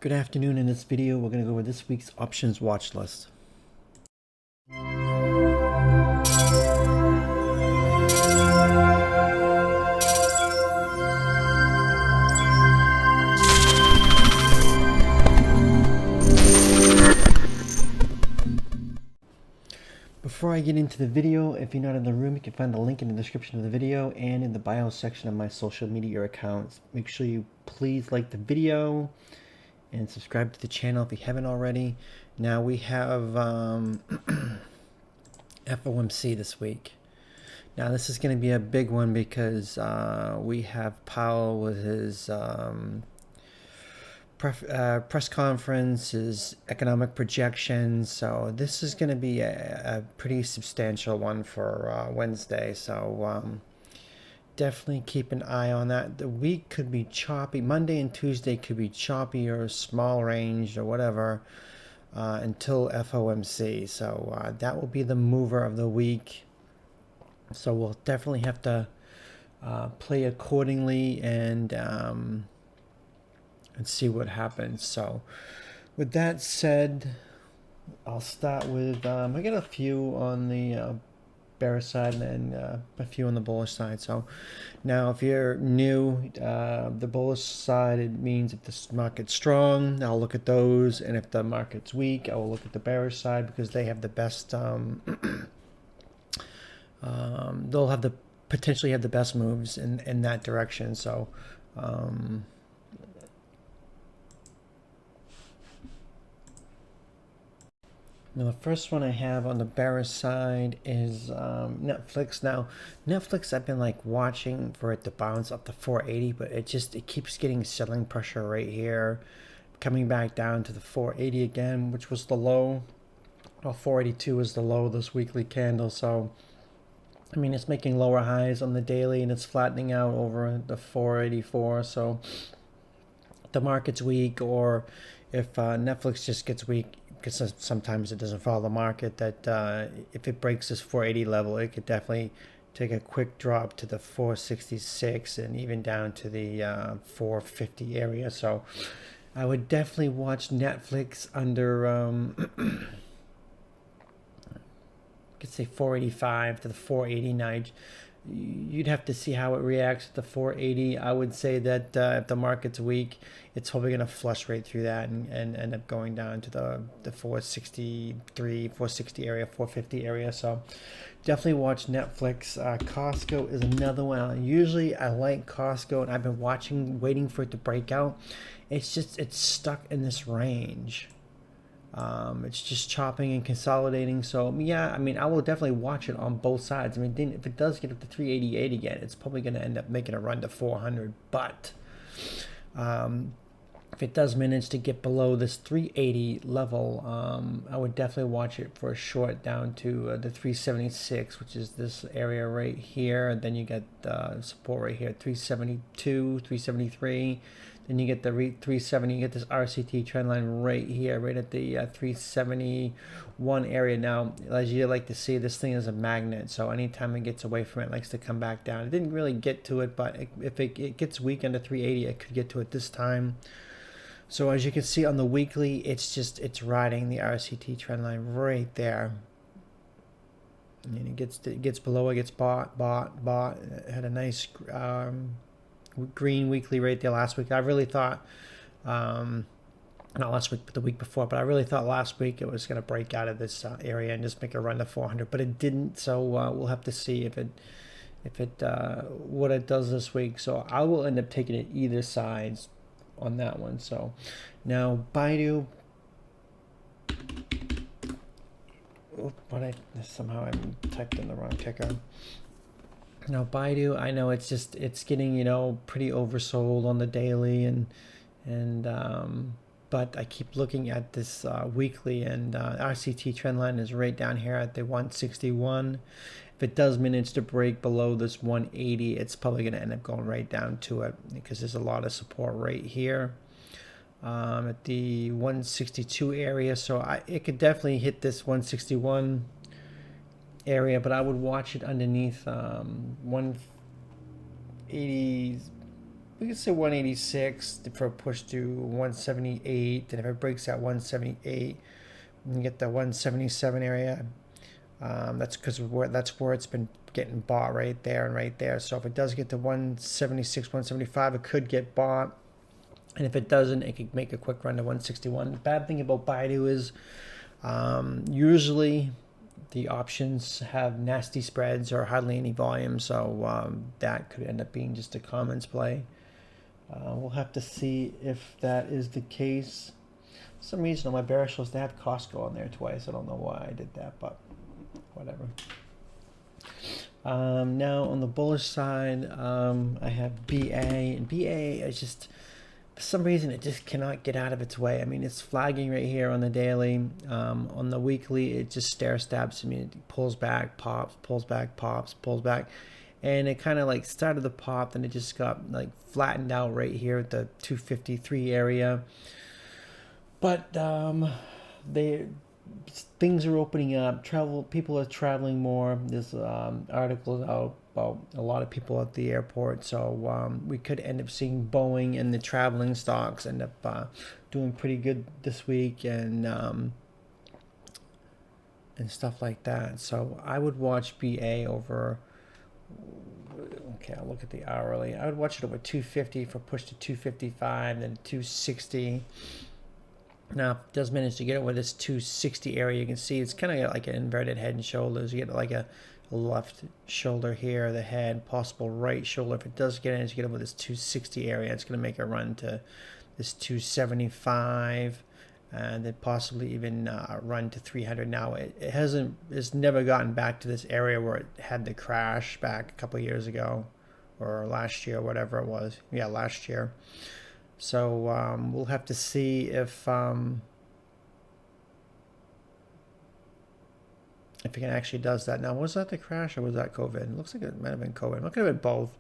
Good afternoon. In this video, we're going to go over this week's options watch list. Before I get into the video, if you're not in the room, you can find the link in the description of the video and in the bio section of my social media accounts. Make sure you please like the video and subscribe to the channel if you haven't already. Now we have FOMC this week. Now this is going to be a big one because we have Powell with his press conference, his economic projections. So this is going to be a pretty substantial one for Wednesday. So definitely keep an eye on that. The week could be choppy. Monday and Tuesday could be choppy or small range or whatever until FOMC. So that will be the mover of the week. So we'll definitely have to play accordingly and see what happens. So with that said, I'll start with I got a few on the bearish side and a few on the bullish side. So now if you're new, the bullish side, it means if the market's strong, I'll look at those, and if the market's weak, I will look at the bearish side because they have the best they'll have the potentially have the best moves in that direction. So now the first one I have on the bearish side is Netflix. Now Netflix, I've been like watching for it to bounce up to 480, but it keeps getting selling pressure right here, coming back down to the 480 again, which was the low. Well, 482 is the low this weekly candle. So I mean, it's making lower highs on the daily and it's flattening out over the 484. So if the market's weak, or if Netflix just gets weak, because sometimes it doesn't follow the market, that if it breaks this 480 level, it could definitely take a quick drop to the 466 and even down to the 450 area. So I would definitely watch Netflix under could say 485 to the 489. You'd have to see how it reacts at the 480. I would say that if the market's weak, it's probably going to flush right through that and end up going down to the 463, 460 area, 450 area. So definitely watch Netflix. Costco is another one. Usually I like Costco, and I've been waiting for it to break out. It's stuck in this range. It's just chopping and consolidating. So yeah, I mean, I will definitely watch it on both sides. I mean, if it does get up to 388 again, it's probably going to end up making a run to 400. But if it does manage to get below this 380 level, I would definitely watch it for a short down to the 376, which is this area right here. And then you get support right here, 372, 373. Then you get the 370, you get this RCT trend line right here, right at the 371 area. Now, as you like to see, this thing is a magnet, so anytime it gets away from it, it likes to come back down. It didn't really get to it, but if it gets weak under 380, it could get to it this time. So as you can see on the weekly, it's riding the RCT trend line right there. And it gets below, it gets bought. It had a nice green weekly right there last week. I really thought, not last week, but the week before, but I really thought last week it was going to break out of this area and just make a run to 400, but it didn't. So we'll have to see if it what it does this week. So I will end up taking it either sides on that one. So now Baidu, somehow I typed in the wrong ticker. Now Baidu, I know it's getting pretty oversold on the daily, but I keep looking at this weekly, and RCT trend line is right down here at the 161. If it does manage to break below this 180, it's probably going to end up going right down to it because there's a lot of support right here at the 162 area. So it could definitely hit this 161 area, but I would watch it underneath 180 we could say 186 for a push to 178. And if it breaks at 178, we can get the 177 area. That's because that's where it's been getting bought, right there and right there. So if it does get to 176, 175, it could get bought. And if it doesn't, it could make a quick run to 161. The bad thing about Baidu is usually the options have nasty spreads or hardly any volume, so that could end up being just a commons play. We'll have to see if that is the case. For some reason on my bearish list, they have Costco on there twice. I don't know why I did that, but whatever. Now on the bullish side, I have BA, and BA is just, for some reason, it just cannot get out of its way. I mean, it's flagging right here on the daily. On the weekly, it just stair stabs. I mean, it pulls back, pops, pulls back, pops, pulls back. And it kind of like started the pop, and it just got like flattened out right here at the 253 area. But things are opening up. People are traveling more. There's articles out about a lot of people at the airport, so we could end up seeing Boeing and the traveling stocks end up doing pretty good this week, and stuff like that. So I would watch BA over. Okay, I'll look at the hourly. I would watch it over 250 for push to 255, then 260. Now, if it does manage to get over this 260 area, you can see it's kind of like an inverted head and shoulders. You get like a left shoulder here, the head, possible right shoulder. If it does manage to get over this 260 area, it's going to make a run to this 275, and then possibly even run to 300. Now, it's never gotten back to this area where it had the crash back a couple of years ago, or last year, whatever it was. Yeah, last year. So we'll have to see if it can actually does that. Now, was that the crash or was that COVID? It looks like it might have been COVID. It could have been both.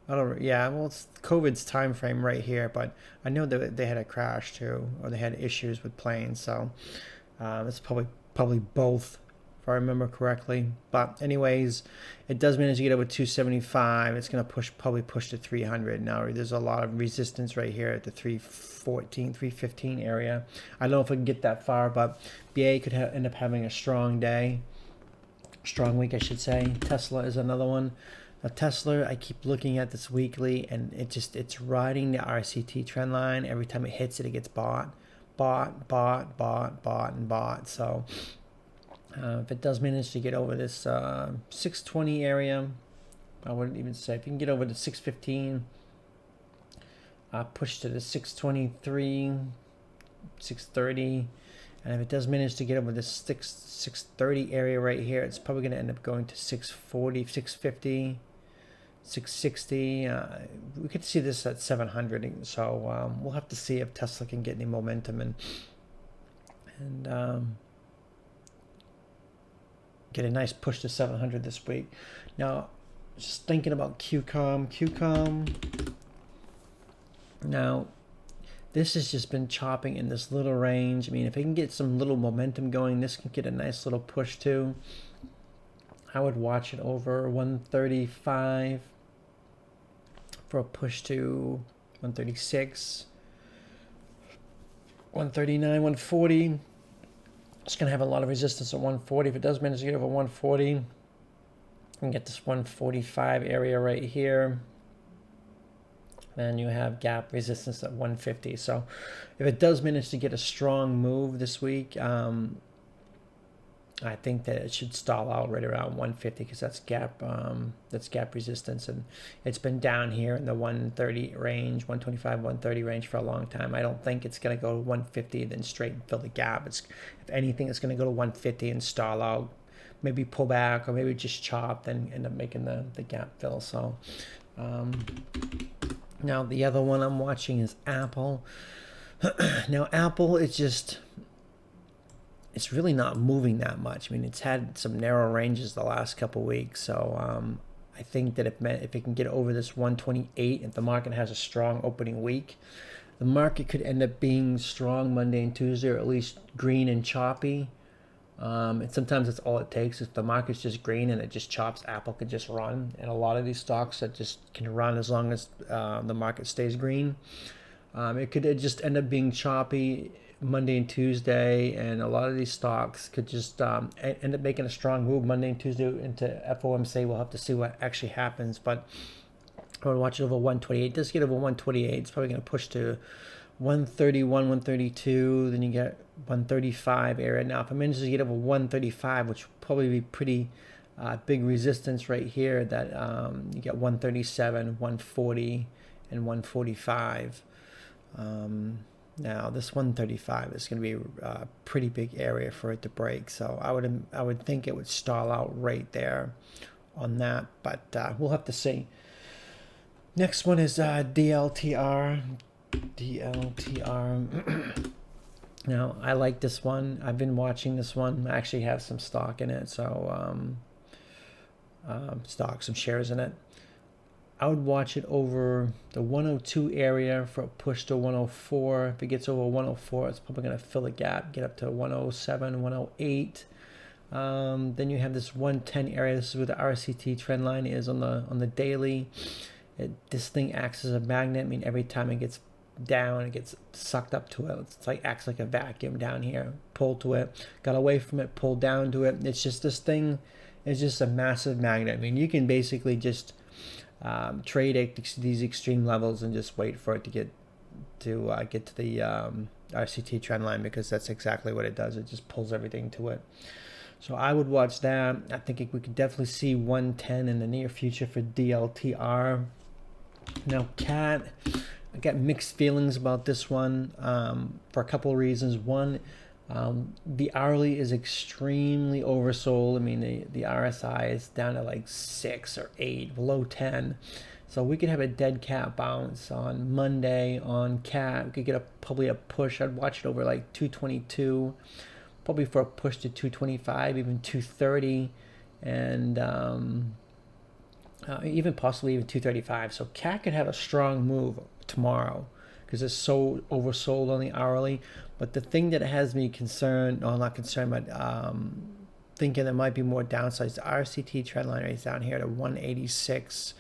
I don't. Yeah, well, it's COVID's time frame right here, but I know that they had a crash too, or they had issues with planes. So it's probably both, if I remember correctly. But anyways, it does manage to get over 275. It's going to probably push to 300. Now, there's a lot of resistance right here at the 314, 315 area. I don't know if I can get that far, but BA could end up having a strong day. Strong week, I should say. Tesla is another one. Now, Tesla, I keep looking at this weekly, and it's riding the RCT trend line. Every time it hits it, it gets bought. So if it does manage to get over this 620 area, I wouldn't even say. If you can get over to 615, push to the 623, 630. And if it does manage to get over this 630 area right here, it's probably going to end up going to 640, 650, 660. We could see this at 700. So we'll have to see if Tesla can get any momentum and get a nice push to 700 this week. Now, just thinking about QCOM. Now, this has just been chopping in this little range. I mean, if it can get some little momentum going, this can get a nice little push too. I would watch it over 135 for a push to 136, 139, 140. It's going to have a lot of resistance at 140. If it does manage to get over 140, you can get this 145 area right here. Then you have gap resistance at 150. So if it does manage to get a strong move this week, I think that it should stall out right around 150 because that's gap resistance, and it's been down here in the 130 range, 125, 130 range for a long time. I don't think it's going to go to 150 then straight and fill the gap. If anything, it's going to go to 150 and stall out, maybe pull back, or maybe just chop, then end up making the gap fill. So now the other one I'm watching is Apple. Now Apple, it's really not moving that much. I mean, it's had some narrow ranges the last couple weeks. So I think that if it can get over this 128, if the market has a strong opening week, the market could end up being strong Monday and Tuesday, or at least green and choppy And sometimes that's all it takes. If the market's just green and it just chops, Apple could just run. And a lot of these stocks that just can run as long as the market stays green. It could just end up being choppy Monday and Tuesday, and a lot of these stocks could just end up making a strong move Monday and Tuesday into FOMC. We'll have to see what actually happens, but I would watch it over 128. Just get over 128. It's probably going to push to 131, 132. Then you get 135 area. Now, if I manage to get over 135, which will probably be pretty big resistance right here, that you get 137, 140, and 145. Now this 135 is going to be a pretty big area for it to break, so I would think it would stall out right there on that, but we'll have to see. Next one is DLTR. Now I like this one. I've been watching this one. I actually have some stock in it, so some shares in it. I would watch it over the 102 area for a push to 104. If it gets over 104, it's probably going to fill a gap, get up to 107, 108. Then you have this 110 area. This is where the RCT trend line is on the daily. This thing acts as a magnet. I mean, every time it gets down, it gets sucked up to it. It's like acts like a vacuum down here. Pulled to it, got away from it, pulled down to it. It's just this thing is just a massive magnet. I mean, you can basically just trade at these extreme levels and just wait for it to get to the RCT trend line, because that's exactly what it does. It just pulls everything to it. So I would watch that. I think we could definitely see 110 in the near future for DLTR. Now CAT, I got mixed feelings about this one for a couple of reasons. One, the hourly is extremely oversold. I mean, the RSI is down to like 6 or 8, below 10. So we could have a dead cat bounce on Monday on CAT. We could get probably a push. I'd watch it over like 222, probably for a push to 225, even 230, and even possibly even 235. So CAT could have a strong move tomorrow because it's so oversold on the hourly. But the thing that has me concerned, no, not concerned, but thinking there might be more downsides, the RCT trend line is down here at 186.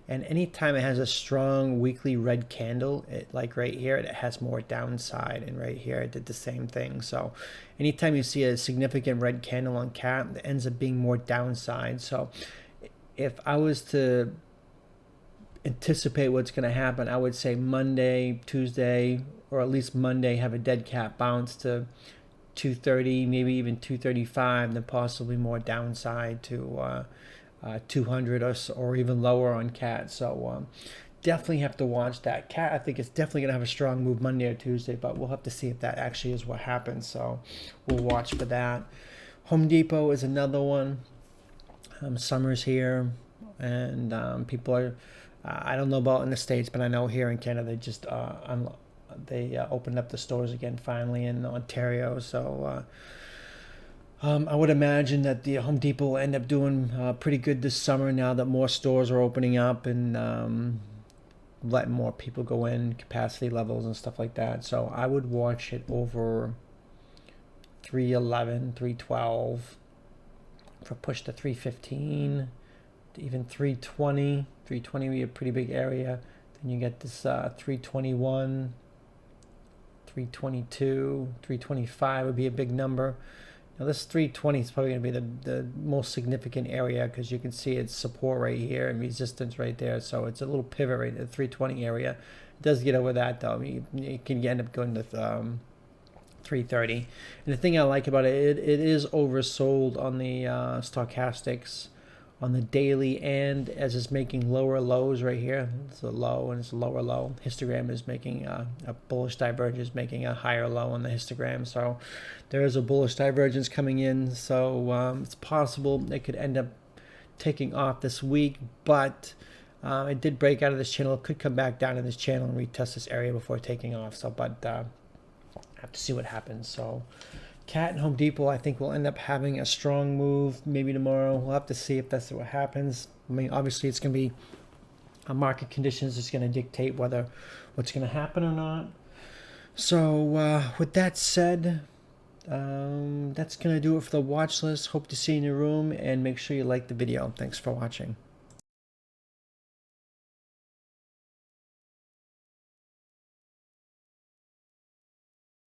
And anytime it has a strong weekly red candle, like right here, it has more downside. And right here, it did the same thing. So anytime you see a significant red candle on CAT, it ends up being more downside. So if I was to anticipate what's going to happen, I would say Monday, Tuesday, or at least Monday, have a dead cat bounce to 230, maybe even 235, then possibly more downside to 200 or even lower on CAT. So definitely have to watch that. CAT, I think it's definitely going to have a strong move Monday or Tuesday, but we'll have to see if that actually is what happens. So we'll watch for that. Home Depot is another one. Summer's here, and people are, I don't know about in the States, but I know here in Canada they just opened up the stores again finally in Ontario. So I would imagine that the Home Depot will end up doing pretty good this summer now that more stores are opening up and letting more people go in, capacity levels and stuff like that. So I would watch it over 311, 312 for push to 315, to even 320. 320 would be a pretty big area. Then you get this 321, 322, 325 would be a big number. Now this 320 is probably going to be the most significant area because you can see its support right here and resistance right there. So it's a little pivot right at the 320 area. It does get over that though. I mean, you can end up going to 330. And the thing I like about it, it is oversold on the stochastics on the daily, and as it's making lower lows right here. It's a low and it's a lower low. Histogram is making a bullish divergence, making a higher low on the histogram. So there is a bullish divergence coming in. So it's possible it could end up taking off this week, but it did break out of this channel. It could come back down to this channel and retest this area before taking off. So, but I have to see what happens. So CAT and Home Depot, I think, will end up having a strong move maybe tomorrow. We'll have to see if that's what happens. I mean, obviously, it's going to be market conditions is going to dictate whether what's going to happen or not. So with that said, That's going to do it for the watch list. Hope to see you in the room, and make sure you like the video. Thanks for watching.